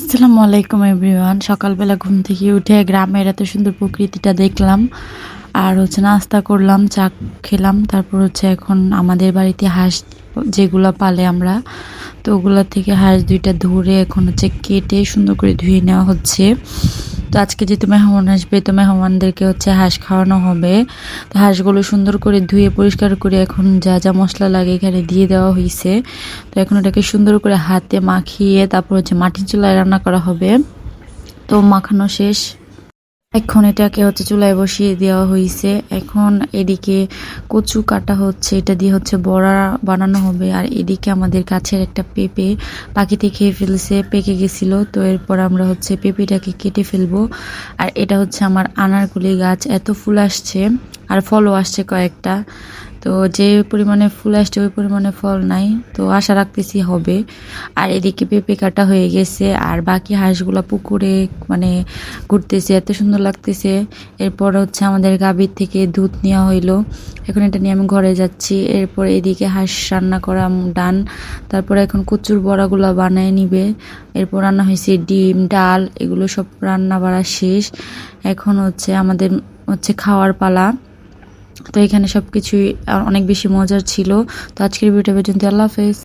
আসসালামু আলাইকুম এভরিওয়ান। সকালবেলা ঘুম থেকে উঠে গ্রামের এত সুন্দর প্রকৃতিটা দেখলাম, আর নাস্তা করলাম, চা খেলাম। তারপর এখন আমাদের বাড়িতে হাঁস যেগুলো পালে আমরা, তো ওগুলা থেকে হাঁস দুইটা ধরে এখন কেটে সুন্দর করে ধুয়ে নেওয়া হচ্ছে। তো আজকে যেহেতু মেহমান আসবে, তো মেহমানদেরকে হাঁস খাওয়ানো হবে। তো হাঁসগুলো সুন্দর করে ধুয়ে পরিষ্কার করে এখন যা যা মশলা লাগে এখানে দিয়ে দেওয়া হয়েছে। তো এখন এটাকে সুন্দর করে হাতে মাখিয়ে তারপর মাটির চুলায় রান্না করা হবে। তো মাখানো শেষ, এখন এটাকে চুলায় বসিয়ে দেওয়া হয়েছে। এখন এদিকে কচু কাটা হচ্ছে, এটা দিয়ে বড়া বানানো হবে। আর এদিকে আমাদের গাছের একটা পেঁপে পাখিতে খেয়ে ফেলছে, পেকে গেছিল। তো এরপর আমরা পেঁপেটাকে কেটে ফেলবো। আর এটা আমার আনারকুলি গাছ, এত ফুল আসছে আর ফলও আসছে কয়েকটা। তো যে পরিমাণে ফুল আসছে ওই পরিমাণে ফল নাই, তো আশা রাখতেছি হবে। আর এদিকে পেঁপে কাটা হয়ে গেছে, আর বাকি হাঁসগুলা পুকুরে ঘুরতেছে, এত সুন্দর লাগতেছে। এরপর আমাদের গাভীর থেকে দুধ নেওয়া হইলো, এখন এটা নিয়ে আমি ঘরে যাচ্ছি। এরপর এদিকে হাঁস রান্না করা ডান। তারপর এখন কচুর বড়াগুলা বানায় নিবে। এরপর রান্না হয়েছে ডিম, ডাল, এগুলো সব রান্না বাড়া শেষ। এখন আমাদের খাওয়ার পালা। তো এখানে সবকিছুই অনেক বেশি মজার ছিল। তো আজকের ভিডিওটা পর্যন্ত, আল্লাহ হাফেজ।